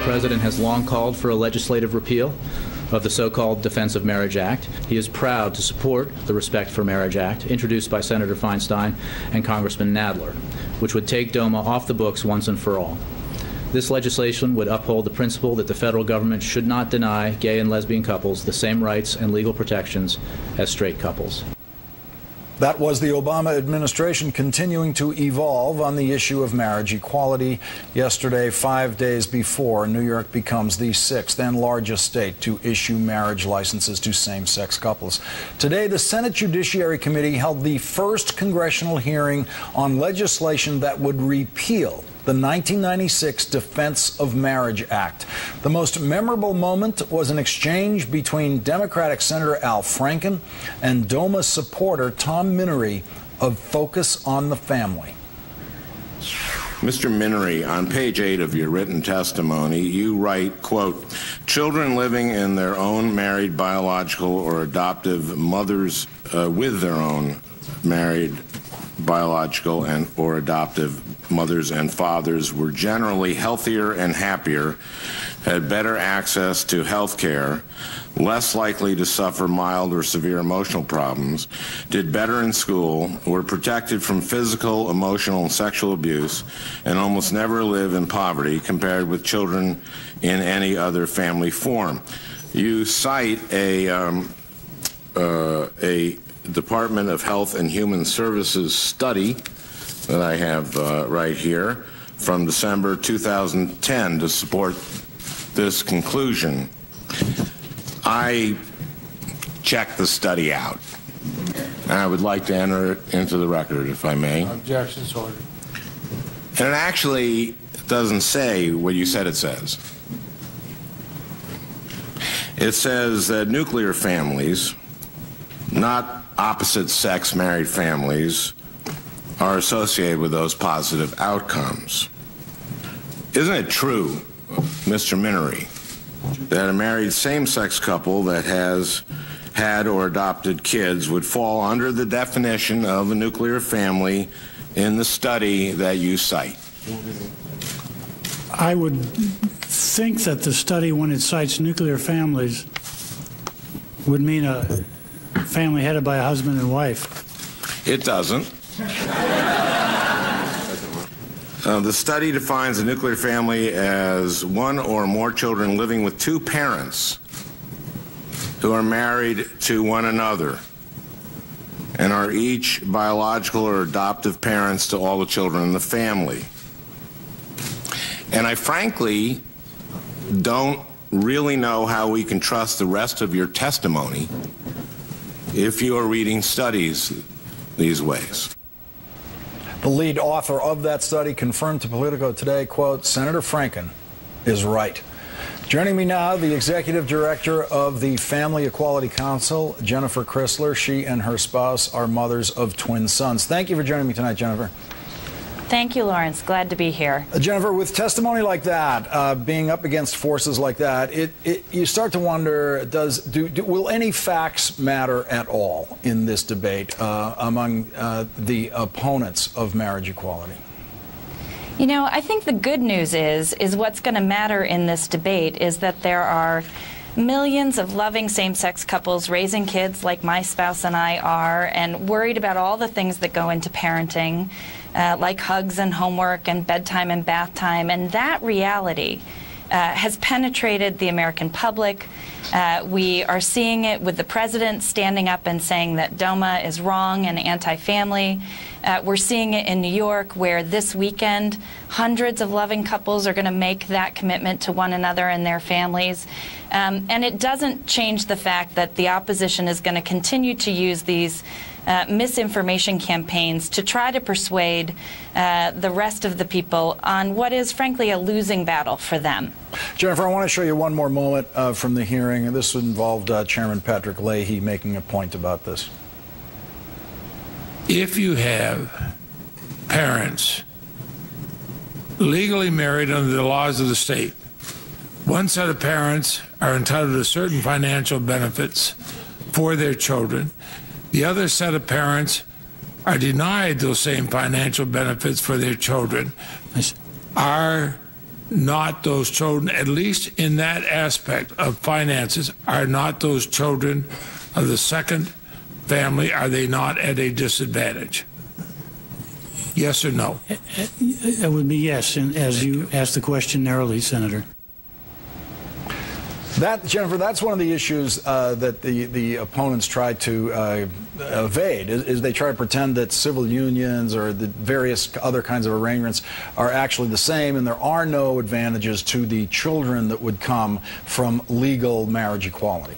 president has long called for a legislative repeal of the so-called Defense of Marriage Act. He is proud to support the Respect for Marriage Act, introduced by Senator Feinstein and Congressman Nadler, which would take Doma off the books once and for all. This legislation would uphold the principle that the federal government should not deny gay and lesbian couples the same rights and legal protections as straight couples. That was the Obama administration continuing to evolve on the issue of marriage equality. Yesterday, 5 days before, New York becomes the 6th and largest state to issue marriage licenses to same-sex couples. Today, the Senate Judiciary Committee held the first congressional hearing on legislation that would repeal the 1996 Defense of Marriage Act. The most memorable moment was an exchange between Democratic Senator Al Franken and Doma supporter Tom Minery of Focus on the Family. Mr. Minery, on page 8 of your written testimony, you write, quote, children living in their own married biological or adoptive mothers with their own married biological and or adoptive mothers and fathers were generally healthier and happier, had better access to health care, less likely to suffer mild or severe emotional problems, did better in school, were protected from physical, emotional, and sexual abuse, and almost never live in poverty compared with children in any other family form. You cite a Department of Health and Human Services study that I have right here from December 2010 to support this conclusion. I checked the study out, and I would like to enter it into the record, if I may. Objections ordered. And it actually doesn't say what you said it says. It says that nuclear families, not opposite-sex married families, are associated with those positive outcomes. Isn't it true, Mr. Minery, that a married same-sex couple that has had or adopted kids would fall under the definition of a nuclear family in the study that you cite? I would think that the study, when it cites nuclear families, would mean a family headed by a husband and wife. It doesn't. The study defines a nuclear family as one or more children living with two parents who are married to one another and are each biological or adoptive parents to all the children in the family. And I frankly don't really know how we can trust the rest of your testimony if you are reading studies these ways. The lead author of that study confirmed to Politico today, quote, Senator Franken is right. Joining me now, the executive director of the Family Equality Council, Jennifer Chrisler. She and her spouse are mothers of twin sons. Thank you for joining me tonight, Jennifer. Thank you, Lawrence. Glad to be here. Jennifer, with testimony like that, being up against forces like that, you start to wonder, will any facts matter at all in this debate among the opponents of marriage equality? You know, I think the good news is what's going to matter in this debate is that there are millions of loving same-sex couples raising kids like my spouse and I are, and worried about all the things that go into parenting, like hugs and homework and bedtime and bath time. And that reality has penetrated the American public. We are seeing it with the president standing up and saying that Doma is wrong and anti-family. We're seeing it in New York, where this weekend hundreds of loving couples are going to make that commitment to one another and their families. And it doesn't change the fact that the opposition is going to continue to use these misinformation campaigns to try to persuade the rest of the people on what is, frankly, a losing battle for them. Jennifer, I want to show you one more moment from the hearing, and this involved Chairman Patrick Leahy making a point about this. If you have parents legally married under the laws of the state, one set of parents are entitled to certain financial benefits for their children. The other set of parents are denied those same financial benefits for their children. Are not those children, at least in that aspect of finances, are not those children of the second family, are they not at a disadvantage? Yes or no? It would be yes, and as you asked the question narrowly, Senator. Jennifer, that's one of the issues that the opponents try to evade, is they try to pretend that civil unions or the various other kinds of arrangements are actually the same, and there are no advantages to the children that would come from legal marriage equality.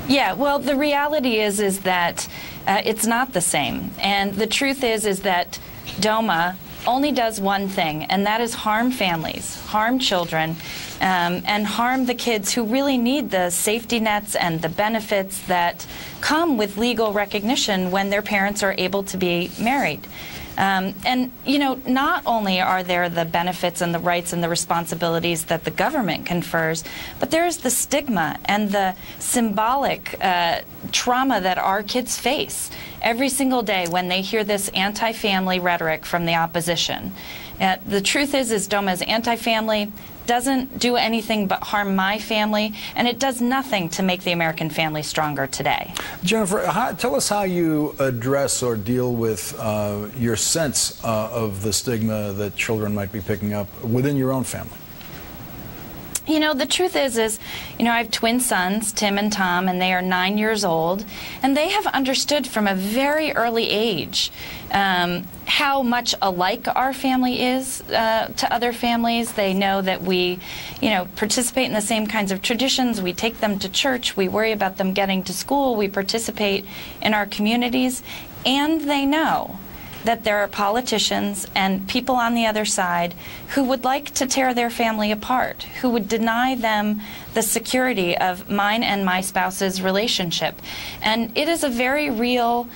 Yeah, well, the reality is that it's not the same. And the truth is that Doma only does one thing, and that is harm families, harm children, and harm the kids who really need the safety nets and the benefits that come with legal recognition when their parents are able to be married. And, you know, not only are there the benefits and the rights and the responsibilities that the government confers, but there's the stigma and the symbolic trauma that our kids face every single day when they hear this anti-family rhetoric from the opposition. The truth is Doma is anti-family, doesn't do anything but harm my family, and it does nothing to make the American family stronger today. Jennifer, tell us how you address or deal with your sense of the stigma that children might be picking up within your own family. You know, the truth is, you know, I have twin sons, Tim and Tom, and they are 9 years old, and they have understood from a very early age how much alike our family is to other families. They know that we, you know, participate in the same kinds of traditions. We take them to church. We worry about them getting to school. We participate in our communities, and they know that there are politicians and people on the other side who would like to tear their family apart, who would deny them the security of mine and my spouse's relationship. And it is a very real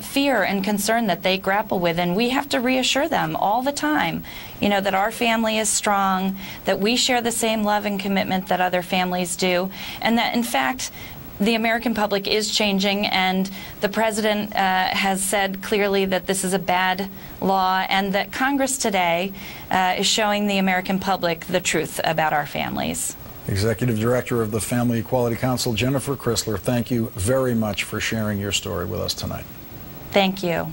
fear and concern that they grapple with, and we have to reassure them all the time, you know, that our family is strong, that we share the same love and commitment that other families do, and that, in fact, the American public is changing, and the president has said clearly that this is a bad law, and that Congress today is showing the American public the truth about our families. Executive Director of the Family Equality Council, Jennifer Chrisler, thank you very much for sharing your story with us tonight. Thank you.